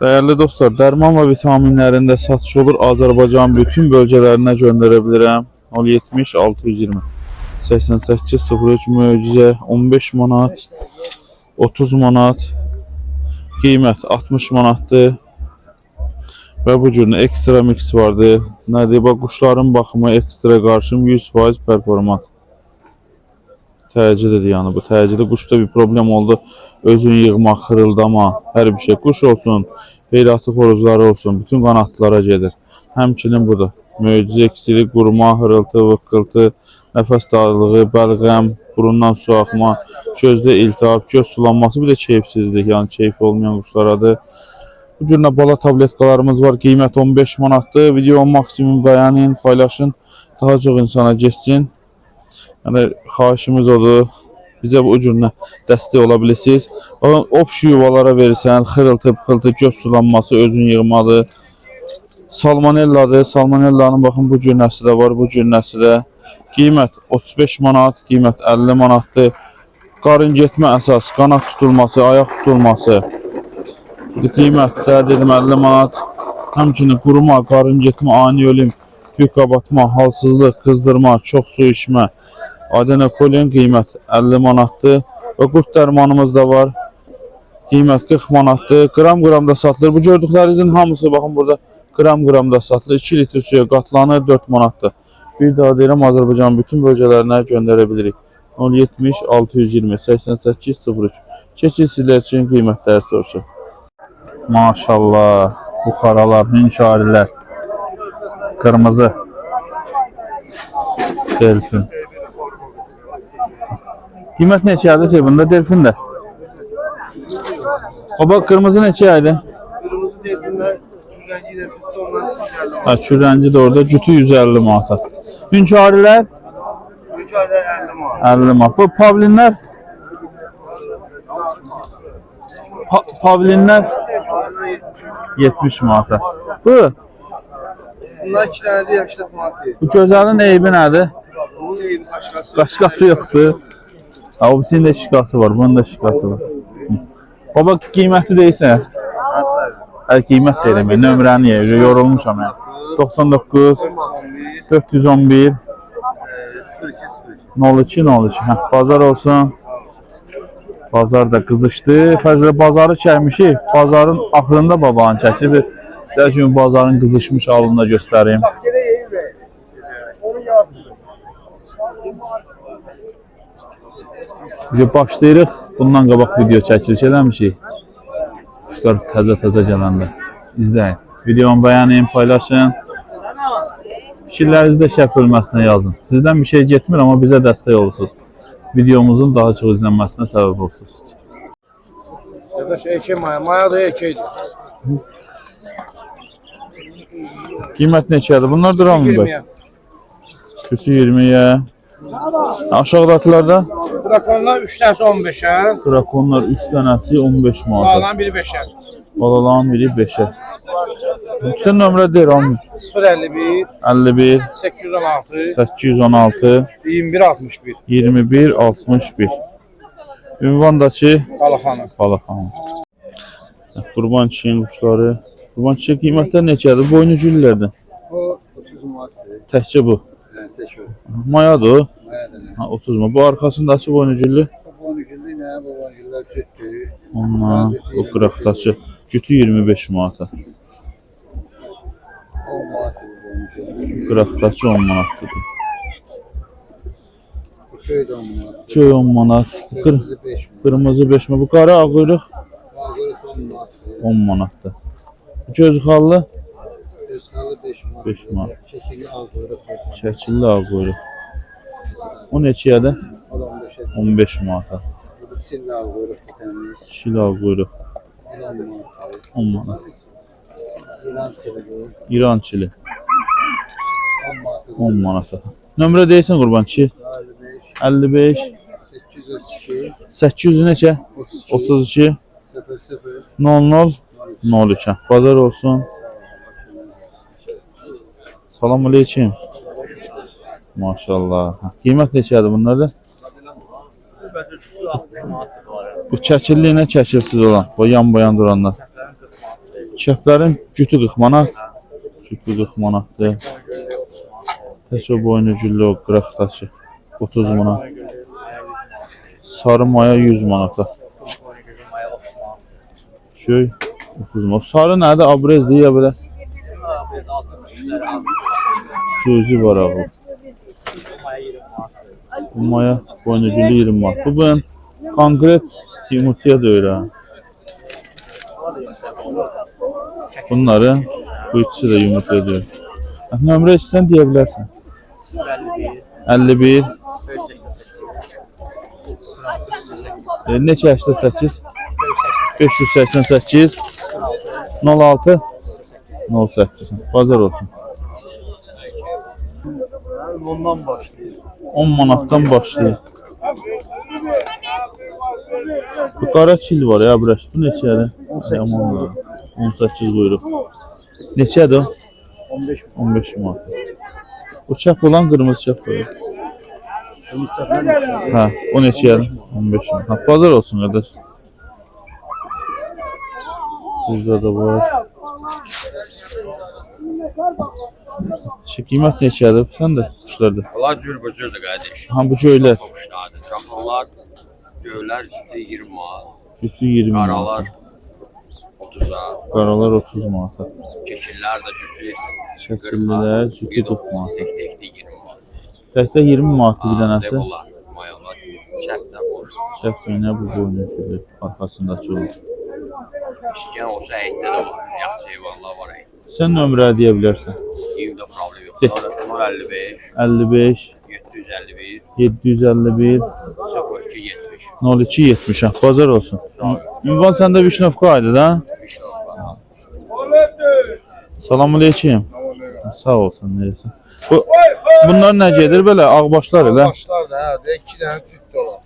Değerli dostlar, dərman və vitaminlərində satış olur. Azərbaycanın bütün bölgələrinə göndərə bilirəm. 070 620 88 03 möcüzə 15 manat, 30 manat, qiymət 60 manatdır. Və bu cür ekstra mix vardı. Nədir? Bax, quşların baxımı ekstra qarşım 100% performans. Təcilidir yəni bu. Təcili quşda bir problem oldu. Özün yığma, xırıldama, hər bir şey. Quş olsun, heyratı xoruzları olsun, bütün qanatlara gedir. Həmçinin budur. Möcüzə iksiri, qurma, hırıltı, vıqqıltı, nəfəs darlığı, bəlğəm, burundan su axma, gözdə iltihab, göz sulanması, bir də keyfsizlik, yəni keyfi olmayan quşlaradır. Bu cür bala tabletkalarımız var. Qiymət 15 manatdır. Video maksimum bəyənin, paylaşın. Daha çox insana geçsin. Yəni xahişimiz odur. Bizə bu cür dəstək ola bilirsiniz. Opşi yuvalara verirsən, xırıltı, pıxıltı, göz sulanması, özün yığmalı. Salmonelladır. Salmonellanın baxın bu cür nəsi də var, bu cür nəsi də. Qiymət 35 manat, qiymət 50 manatdır. Qarın getmə əsas, qanat tutulması, ayaq tutulması. Qiymət dedim 50 manat. Həmçinin quruma, qarın getmə, ani ölüm, tük qabatma, halsızlıq, qızdırma, çox su içmə. Adenokolin qiymət 50 manatdır. Və qurt dərmanımız da var. Qiymət 40 manatdır. Qram-qramda satılır. Bu gördüklərinizin hamısı baxın burada qram-qramda satılır. 2 litr suya qatlanır 4 manatdır. Bir daha deyirəm, Azərbaycanın bütün bölgələrinə göndərə bilirik. 070 620 88 03. Keçin sizlər üçün qiymətləri soruşun. Maşallah, buxaralar, hünkarilər, qırmızı delfin. Qiymət neçədir bunda delfin də? O bax, qırmızı neçəydi? Kırmızı delfinler çürəngi ilə tutdu, ondan 150 manat. Ha, çürənci də orada, cütü 150 manata. Hünkarilər? Hünkarilər 50 manat. 50 manat. Bu pavlinlər? Pavlinlər? 70 manata. Bu? Bunlar 2 tane de yaşlı manat değil. Bu gözəlin eybi nədir? Bunun evi qaşqası. Qaşqası yoxdur. Ha, o birisinin də şikası var, bunun da şikası var. Baba, qiyməti deyirsən? Hə, qiymət deyirəm, nömrəni yerim, yorulmuşam mən. 99 411 02 02. Hə, bazar olsun. Bazar da qızışdı. Fəzlə bazarı çəkmişik. Bazarın axırında babanı çəkib. Sizlər üçün bazarın qızışmış halını da göstəreyim. Başlayırıq. Bundan qabaq video çəkiliş eləmişik. Quşlar təzə gələndə. İzləyin. Videonu bəyənin, paylaşın. Fikirlərinizi də şərh bölməsinə yazın. Sizdən bir şey getmir, amma bizə dəstək olursunuz. Videomuzun daha çox izlənməsinə səbəb olursunuz. Arkadaş erkek maya da erkekdir. Qiymət neçədir? Bunlar duramı bə? Küçü 20'ye. Aşağıdakilarda? Drakonlar 3 tanesi 15'e. Drakonlar 3 tanesi 15 manat. Bağlan biri 5'e. Balaların biri 5'e. Sen nömrə deyir hamı? 051 51 816 816 21 61. 21 61. Ünvandakı Balaxanı. Balaxanı. Qurban çiçeğin quşları. Qurban çiçeği qiymətlər neçədir? Boynu güllərdir. Bu 30 manat. Təkcə bu. Evet, teşekkür. Mayadır o. Mayadır. Ha, 30 mu? Bu arkasındakı boynu güllü. Bu boynugülü ne? Bu boynugüller süttü. Ondan o qıraqdakı cütü 25 manata. 10 manat bu boynugülü. Qıraqdakı 10 manatdır. Bu şey de 10 manat. Köy 10 manat. Kırmızı 5 manat. Qırmızı 5 manat. Bu qara ağ quyruq Bağırı 10 manat. 10 manatdır. Göz xallı Özkalı 5 manat. 5 manat. Şekilli al kuyruk. Şəkilli ağ quyruq. O neçəyədir? O da 15'e. 15 manata. Bu da silli al kuyruk bir tanemiz. Kişili ağ quyruq 10 manat. 10 manat. İran silli. İran çili 10 manat. 10 manata. Nömrə deyirsən qurban kişi? 55 832 800 neçə? 32 00 02. Bazar olsun. Salam aleyküm. Maşallah. Qiymət neçədir bunlarda? Bu çəkilli nə çəkilsiz olan? Bu yan duranlar. Şəflərin cütü 40 manat. Cütü 40 manatdır. Təçə boynu güllə o qıraqdaşı 30 manat. Sarı maya 100 manata. Göy 30 manat. Sarı nədir? Abrez deyə belə. Gözü var ağıl. Bu maya boynu güllə 20 manat. Bu ben konkret yumurtaya döyür ha. Bunları bu ikisi de yumurtaya döyür. Nömrə istəyən deyə bilərsən. 51 neçə 88 588 06 08 bazar olsun. Ondan başlayır. 10 manatdan başlayır. Bu qara çil var ya burası. Bu neçədir? 18 buyruq. Neçədir o? 15 manat. O çap olan qırmızı çap var. Ha, o neçədir? 15 manat. Ha, bazar olsun qardaş. Burada da var. Qiymət neçədir? Sən də quşlardır. Onlar cürbəcürdür qardaş. Ha, bu göylər. Quşlardır. Qaxanlar, göylər 20 manat. Cütü 20 manat. Qaralar 30'a. Qaralar 30 manat. Keçillər də cütü. Şəkillilər cütü 40 manat. Tek 20 manat. Təkdə 20 manat bir dənəsi. Bunlar, mayalar, şərtlər olur. Şəklinə bu boynu gibi arxasındakı olur. İstəyən olsa əyətdə də var. Yaxşı heyvanlar var əyət. Sən nömrə deyə bilərsən. Yiyimdə problem yox. 055, 55 751, 751 0270. 02 70 ha, bazar olsun. Ünvan səndə Vişnovka idi da? Salam aleyküm. Sağ olsun, neyse. Bunlar nə gedir belə? Ağbaşlar elə? Başlar da hə, 2 dənə cüt dolar.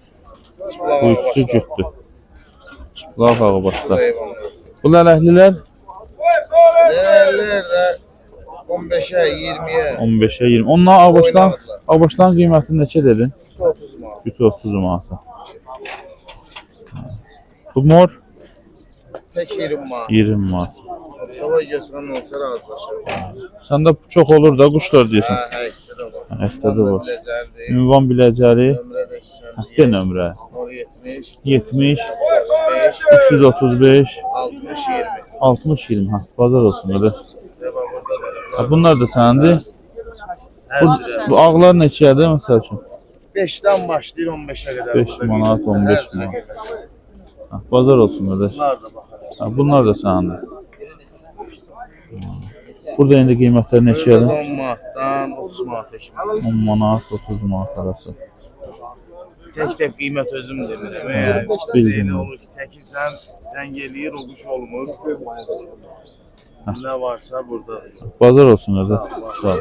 Bu ikisi cütdür. Çıplaq ağbaşlar. Bu lələhlilər? Lələlər də 15'e 20'ye. 15'e 20. Onlar ağbaşların qiyməti neçə dedin? 30 manat. 30 manat. Bu mor? Tek 20 manat. 20 manat. Hava götürən olsa razılaşır. Səndə çox olur da quşlar deyirsən. Hə, həkdə də var. Həkdə də var. Biləcərdir. Ünvan biləcəri. Nömrə də sizdən. Həkdə nömrə. 070 70 335 60 20. 60 20. Ha, bazar olsun qardaş. Burada da Ha, bunlar da sənindir. Bu ağlar neçədir məsəl üçün? 5'ten başlayır 15'e kadar. 5 manat, 15 manat. Ha, bazar olsun qardaş. Bunlar da bakalım. Ha, bunlar da sənindir. Burada indi qiymətlər neçədir? 10 manatdan 30 manata kimi. 10 manat, 30 manat arası. Tek qiymət özüm demirəm. bildim. Elə olur ki, çəkirsən, zəng eləyir, o quş olmur. Ne varsa burada. Bazar olsun qardaş. Sağ ol.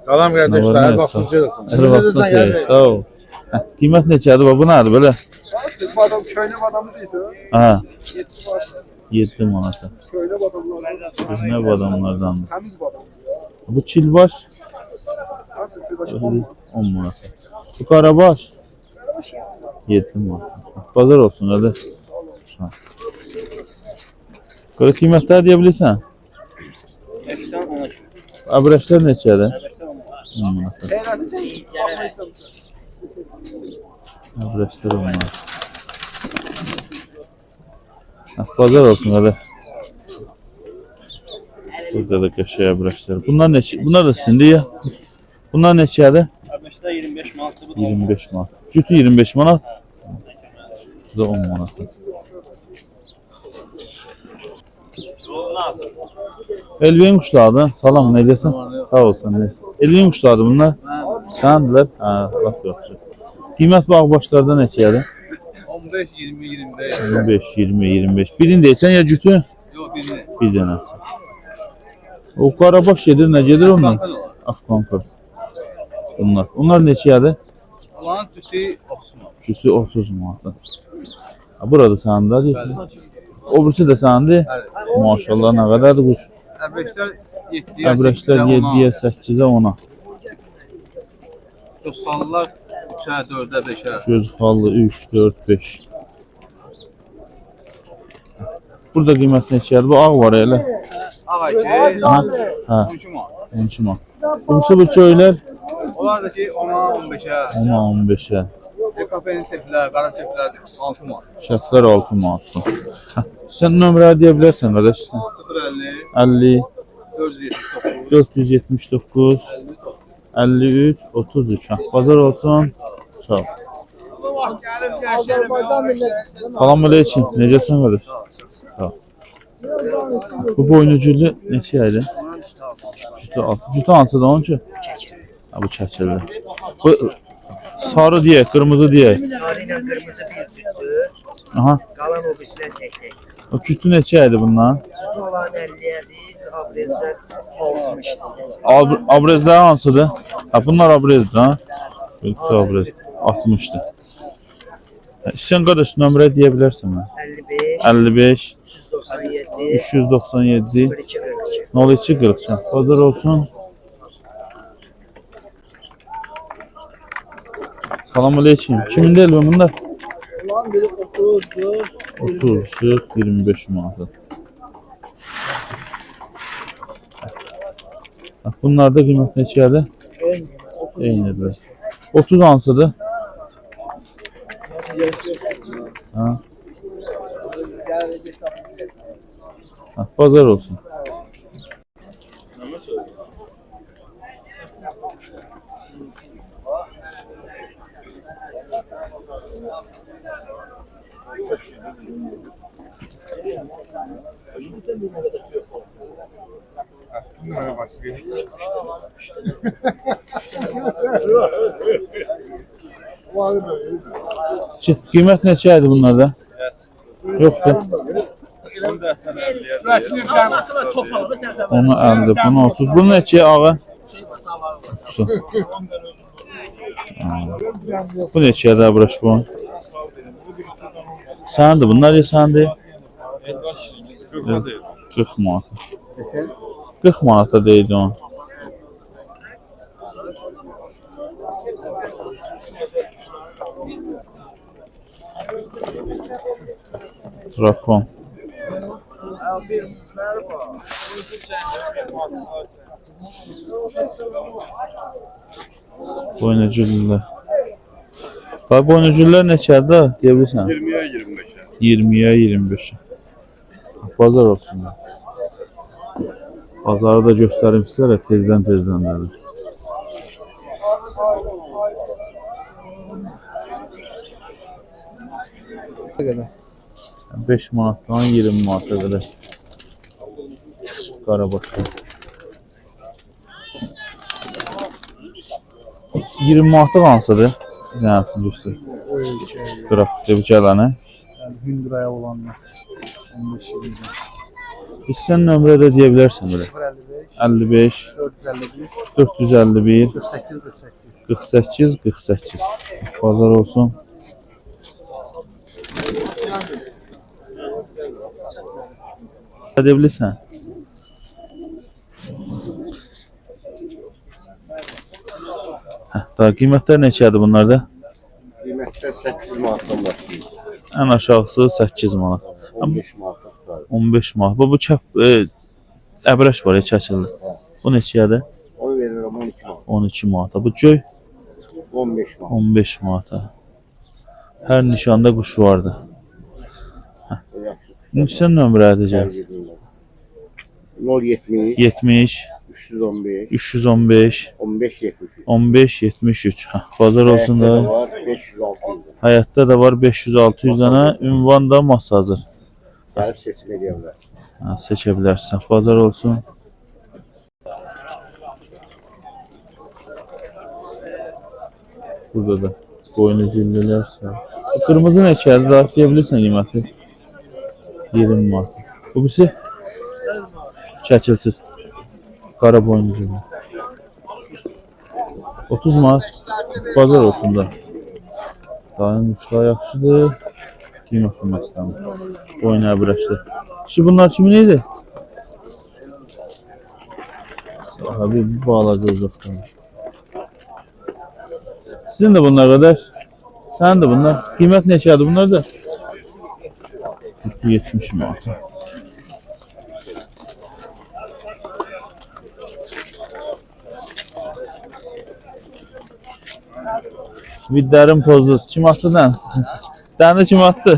Salam Nə var, nə yox? Hər vaxtda xeyir, sağ ol. Hə, qiymət neçədir? Bu nədir belə? Bu adam köylü adamı deyirsə, Ha, 7 var. 7 manata. Köylü adamlar. Köhnə bu adamlardandır. Təmiz bu adam. Bu çilbaş Nasıl çılbaşı? 10 manata. Bu karabaş 7 manata. Bazar olsun qardaş. Ha. Böyle qiymətlər deyə bilirsən? 5'ten 10'a çıkıyor. Abrəşlər neçədir? 10 manata. Abrəşlər 10 manata. Ha, bazar olsun qardaş. Burada da qəşəng abrəşlər. Bunlar neçə? Bunlar da sizindir ya. Bunlar neçədir? Abrəşdə 25 manatdır, bu da 25 manat. Cütü 25 manat. Bu da 10 manat. Elvin quşlardı. Salam, necəsən? Sağ olsun, necəsən? Elvin quşlardı bunlar. Səndilər? Hə, laf yoxdur. Qiymət bu ağbaşlarda neçədir? 15, 20, 25. 25, 20, 25. Birini deyirsən ya cütü? Yok birini. Bir dənə. O qarabaş gedir, nə gedir ondan? Afqankır. Bunlar. Onlar neçədir? Allah'ın cütü 30 manat. Cütü 30 manat. Ha, burada səndə deyirsən. O birisi də səndi. Maşallah nə qədərdir quş. Əbrəklər 7'ye Əbrəklər 7-yə, 8-ə, 10-a. Dostallar 3'ə, 4'ə, 5'ə. Göz xallı 3, 4, 5. Burada qiymət neçədir? Bu ağ var elə. Ağacı Ha, hə, 12 manat. 12 manat. Bunisi bu köylər Onlar da ki 10'a, 15'ə. 10-a 15-ə. Kafenin çeplər, qara çeplər 6 manat. Şərtlər 6 manatdır. Hə, sən nömrə deyə bilərsən qardaş. 050, 50 479, 479 53 33. Hə, bazar olsun. Sağ ol. Salam aleyküm. Necəsən qardaş? Sağ ol. Bu boynuculu neçə idi? Cütə hansıdır onun ki? Ha, bu çəkirdir. Bu sarı deyək, qırmızı deyək. Sarı ilə qırmızı bir cütdür. Aha. Qalan o birisindən tək-tək. O cütü neçə idi bundan? Cütü olan 50-yədir, abrezlər 60-dır. Abrezlər hansıdır? Ha, bunlar abrezdir ha? Birisi abrez. 60'dır. Sən qardaş nömrə deyə bilərsən mən? 55, 55 397, 397 0242. 02 42. Bazar olsun. Salam aleyküm. Kimin deyil bu bunlar? Ulan biri 30'dur. 30, 40, 25 manat. Bunlarda qiymət neçədir? Eynidir. 30 hansıdır? Ha. Ha, bazar olsun. Qiymət neçədir bunlarda? Yoxdur. Onu 50, bunu 30. Bunu neçəyə ağa? 30. Bu neçəyə də bıraş bu? Səndir bunlar ya səndir? 40 manat. 40 manata deyildi onu. Rakon. Boynuculular. Boynuculular neçədir? Deyə bilirsən? 20'ye 25'ə. 20'ye 25'e. Pazar olsun. Pazarı da göstərim sizlərə tezdən dədir. Ne kadar? 5 manatdan 20 manata qədər. Qarabaşlı. 20 manata hansıdır? Nəsin göstər. Qıraq debi gələni. Yani Hündüraya olanlar. 15-20. Sən nömrə də deyə bilərsən belə. 55 451, 451 48, 48. 48 48. Pazar olsun. Edə bilirsən? Daha qiymətlər neçədir bunlarda? Qiymətlər 8 manatdan başlayır. Ən aşağısı 8 manat. 15 manatdan tutar. 15 manat. Bu çəp əbrəş var ya çəkildi. Bu neçədir? Onu verirəm 12 manat. 12 manata. Bu göy 15 manat. 15 manata. Hər nişanda quş vardı. Yaxşı. Neçə nömrə edəcək? 070, 70 315, 315 15 73. 15 73. Bazar olsun Həyətdə də da. var 500-600. Həyatda da var 500-600 dənə. Ünvan da masa hazır. Gəlib seçim edə bilər. Seçə bilərsən. Bazar olsun. Burada da boynuculular var. Bu kırmızı neçədir? Rahat deyə bilirsən qiyməti? 20 manat. Bu birisi çəkilsiz. Qara boynuculu. 30 manat. Bazar olsun da. Dayın uçlar yaxşıdır. Qiymət bilmək istəmir. Boyun əbrəşli. Şu bunlar kimin idi? Abi bu balaca uzaqdan. Sizin de bunlar kardeş. Sen de bunlar. Kıymet neçədir bunlar da? 70 manat. Vidlərim pozdu. Kim attı lan? Sən də kim attı?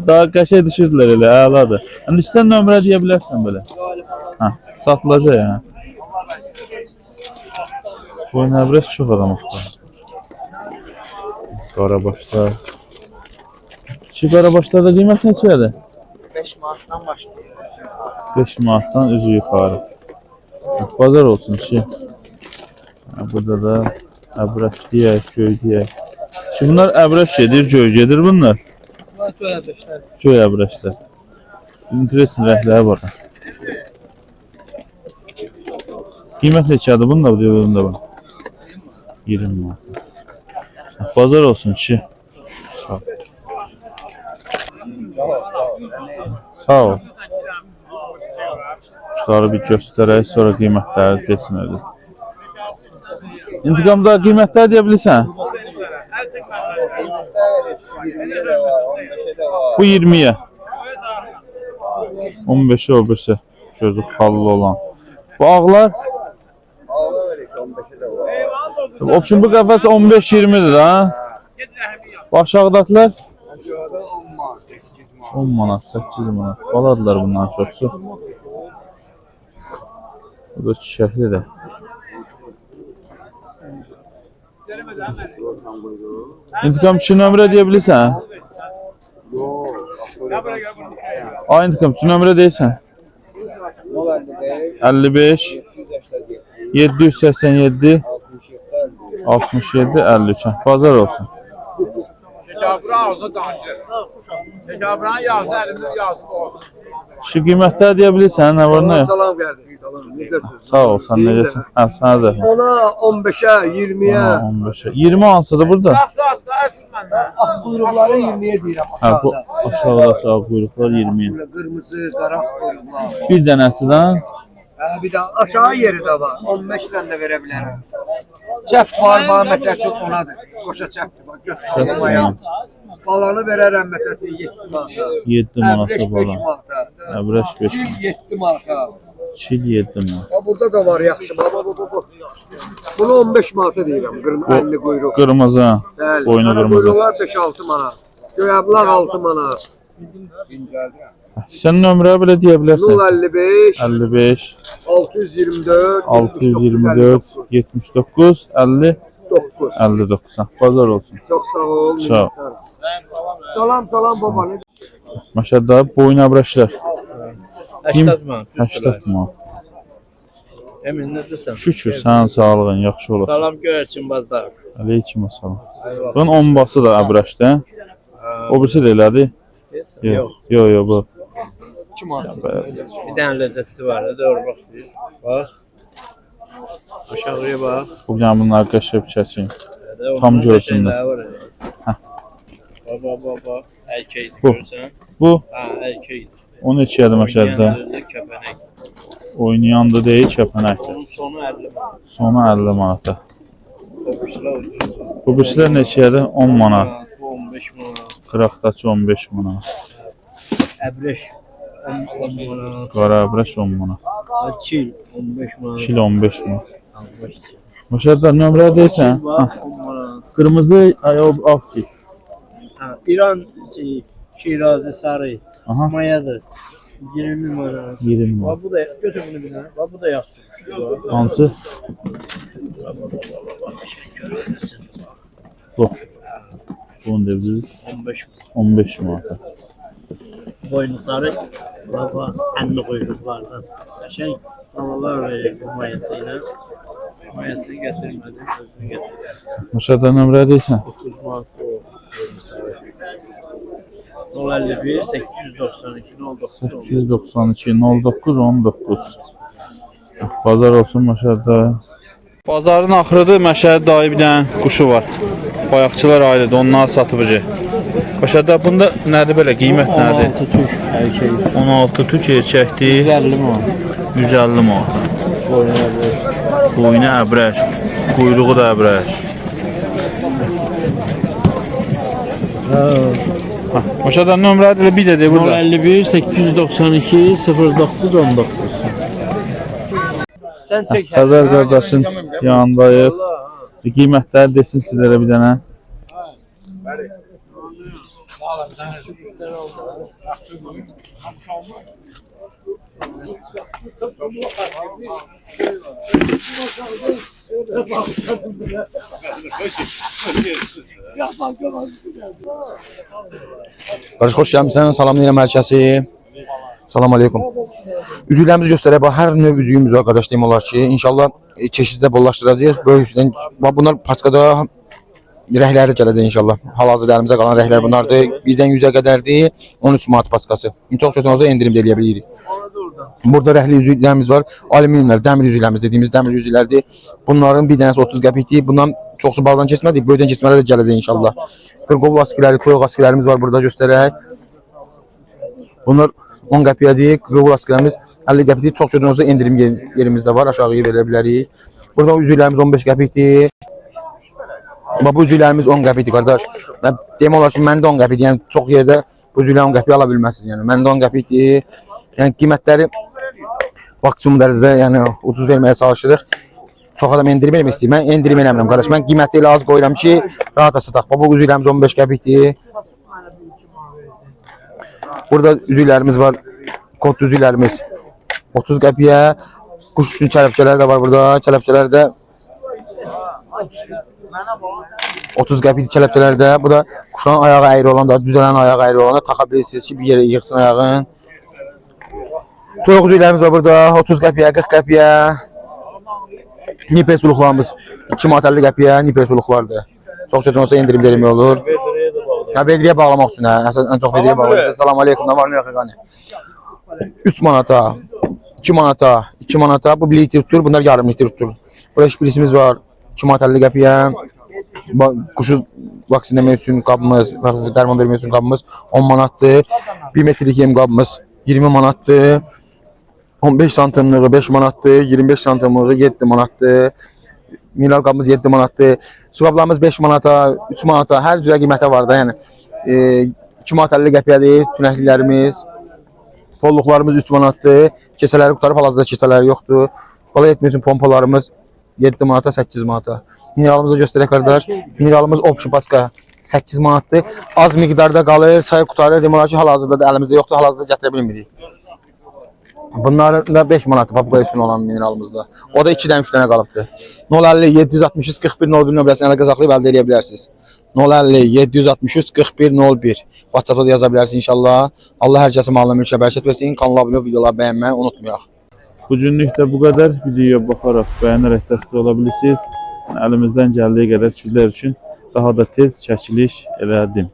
Daha qəşəng düşürdülər elə, əladır. Yəni istən nömrə deyə bilərsən belə. Hə, satılacaq ya. Bu nəbrəs çox adam axtar. Qarabaşlar. Şu qarabaşlarda qiymət neçədir? 5 manatdan başlayır. 5 manatdan üzü yuxarı. Bazar olsun ki. Burada da əbrəş deyək, göy deyək. Şimdi bunlar əbrəş gedir, göy gedir bunlar. Göy əbrəşlər. Göy əbrəşlər. İnteresin rəhləri var. Qiymət neçədir bunlar? Bunda var. 20 manat. Bazar olsun ki. Sağ ol. Sağ ol. Şunları bir göstərək, sonra qiymətləri desin öyle. İntiqamda qiymətlər deyə bilirsən? Bu 20'ye. 15'e o birisi. Gözü xallı olan. Bu ağlar? Option bu qəfəs 15-20'dir ha? Bu aşağıdakiler? 10 manat, 8 manat. Baladılar bundan çoxsu. Bu da çiçəkli də. İntikam 2 nömrə deyə bilirsən? Ay İntikam 2 nömrə deyirsən? 55 787 67 53. Bazar olsun. Tekabran ağzı danışır. Tekabran yazdı, elinde yazdı olsun. Şu qiymətlər deyə bilirsən, nə var, nə yox? Salam kardeşim. Salam. Necəsin? Sağ ol, sən necəsin? Hə, sənə də. Ona 15'e, 20'ye. 15'e. 20 ansıdır burada. Ah kuyrukları 20'ye deyirəm. Hə, bu aşağıda sağ quyruqlar 20'ye. Böyle kırmızı, kara kuyruklar. Bir dənəsidən Bir de aşağı yeri de var. 15 ile de verebilirim. Çep var bana mesela çok onadır. Koşa çepti bak göstermeye. Falanı vererem mesela 7 manata. 7 manatı 5 falan. manata. Əbrəş 5 Çil manat. 7 manata. Çil 7 manat. Ha, burada da var yaxşı. Baba bu. Bunu 15 manata deyirəm. Qırmızı 50 quyruq. Qırmızı, Bəli. boynu Qara qırmızı. quyruqlar 5-6 manat. Göyablaq 6 manat. Sən nömrə belə deyə bilərsən. 055 55 624 624 79 50 9. 59. Bazar olsun. Çok sağ ol. Sağ ol. Salam baba. Ne? Maşallah boyun əbrəşlər. 80 manat. 80 manat. Emin necəsən? Şükür, sənin sağlığın yaxşı olasın. Salam göyərçin bazlar. Aleyküm salam. Bunun 10 bası da əbrəşdə. O birisi də elədi. Yox. Yox, bu. 2 manat. Bir dənə ləzzətli var da, doğru bax. Bax. Aşağıya bax. Bu gün bunlar qəşəng çəkin. Tam görsünlər. Baba. Erkekdir Bu. görürsən? Bu Ha, erkekdir. o neçədir məşəldə? Kəpənək. Oynayandı deyil, kəpənəkdir. Onun sonu 50 manat. Sonu 50 manata. O birisilə ucuzdur. Bu birisilər neçədir? 10 manat. Bu 15 manat. Qıraqdaçı 15 manat. Əbrəş 10 manat. Qara əbrəş 10 manat. Çil 15 manat. Kil 15 manat. 15 manat. Məşəldə nömrə deyirsən? Bax 10 manat. Qırmızı, ağ çil. Ha, İran Şirazi sarı. Aha. Mayadır. 20 manat. 20 manat. Bax bu da götür bunu bir dənə. Bax bu da yaxşı. Hansı? Bu. Bunu da biliriz. 15 15 manata. boynu sarı. Baba enli kuyruklardan. Şey havalar verir bu mayasıyla. Mayasını getirmedim. Özünü getirdim. Məşəldə nömrə deyirsən? 30 manat o boynu sarı. 051 892 09 892 09 19. Bazar olsun Məşəldə. Bazarın axırıdır. Məşəli dayı bir dənə quşu var. Bayaqçılar ailədə ondan satıbıcı. Məşəldə bunda nədir belə qiymət nədir? 16 tük erkek. 16 tük erkəkdir. 150 manat. 150 manat. Boynu sarı. Boynu əbrəş. Quyruğu da əbrək. Aşağıdan nömrələri bir də burada. 51 892 09 19. Sen çek. Xəzər qardaşın yanındayıq. Qiymətləri desin sizlərə bir dənə. Qardaş xoş gəlmisən. Salamlayıram hər kəsi. Salam aleykum. Üzüklərimizi göstərək. Bax, hər növ üzüyümüz var qardaş deyim olar ki. İnşallah çeşiddə bollaşdıracağıq. Böyük üzükdən bunlar paçkada rəhləri gələcək inşallah. Hal-hazırda əlimizdə qalan rəhlər bunlardır. 1-dən 100-ə qədərdir. 13 manat paçkası. Çox kötü olsa endirim də eləyə bilirik. Burada rəhli üzüklərimiz var. Alüminiumlar, dəmir üzüklərimiz dediyimiz dəmir üzüklərdir. Bunların bir dənəsi 30 qəpikdir. Bundan çoxsu baldan keçmədik. Böyükdən keçmələr də gələcək inşallah. Qırqov askiləri, toyuq askilərimiz var burada göstərək. Bunlar 10 qəpiyadır. Qırqov askilərimiz 50 qəpikdir. Çox kötü olsa endirim yerimizdə var. Aşağıya verə bilərik. Burada üzüklərimiz 15 qəpikdir. Bu üzüklərimiz 10 qəpikdir qardaş. Deyim olar ki, məndə 10 qəpikdir. Yəni çox yerdə bu üzüklər 10 qəpiyə ala bilməzsiniz. Yəni məndə 10 qəpikdir. Yəni qiymətləri maksimum dərəcədə yəni ucuz verməyə çalışırıq. Çox adam endirim eləmək istəyir. Mən endirim eləmirəm qardaş. Mən qiyməti elə az qoyuram ki, rahat sataq. Bu üzüklərimiz 15 qəpikdir. Burada üzüklərimiz var. Kod üzüklərimiz 30 qəpiyə. Quş üçün kələpçələr də var burada. Kələpçələr də 30 qəpikdir kələpçələr də. Bu da quşların ayağı əyri olanda, düzələn ayağı əyri olanda taxa bilirsiniz ki, bir yerə yığsın ayağın. Toyuq üzüklərimiz var burada. 30 qəpiyə, 40 qəpiyə. Nipes uluqlarımız 2 manat 50 qəpiyə nipes uluqlardır. Çox kötü olsa endirim verimi olur. Vedriyə bağlamaq üçün ən çox vedriyə bağlayırıq. Salam aleykum, nə var nə yox qani. 3 manata, 2 manata, 2 manata bu 1 litr tutur, bunlar yarım litr tutur. Burada şpirisimiz var 2 manat 50 qəpiyə. Quşu vaksinləmək üçün qabımız, dərman vermək üçün qabımız 10 manatdır. 1 metrlik yem qabımız 20 manatdır. 15 santimlığı 5 manatdır, 25 santimlığı 7 manatdır. Mineral qabımız 7 manatdır. Su qablarımız 5 manata, 3 manata, hər cürə qiymətə var da, yəni 2 manat 50 qəpiyədir tünəkliklərimiz. Folluqlarımız 3 manatdır. Keçələri qutarıb, hal-hazırda keçələri yoxdur. Bala etmək üçün pompalarımız 7 manata, 8 manata. Mineralımızı göstərək qardaş. Mineralımız opşi paçka 8 manatdır. Az miqdarda qalır, sayı qutarır. Demək olar ki, hal-hazırda da əlimizdə yoxdur, hal-hazırda gətirə bilmirik. Bunlar da 5 manatdır papuqa üçün olan mineralımızda. O da 2-dən 3 dənə qalıbdır. 050 763 41 01 nömrəsini əlaqə saxlayıb əldə edə bilərsiniz. 050 763 41 01. WhatsApp-da da yaza bilərsiniz inşallah. Allah hər kəsə malına mülkə bərəkət versin. Kanala abunə olub videoları bəyənməyi unutmayaq. Bu günlük də bu qədər. Videoya baxaraq bəyənərək dəstək ola bilirsiniz. Əlimizdən gəldiyi qədər sizlər üçün daha da tez çəkiliş elədim.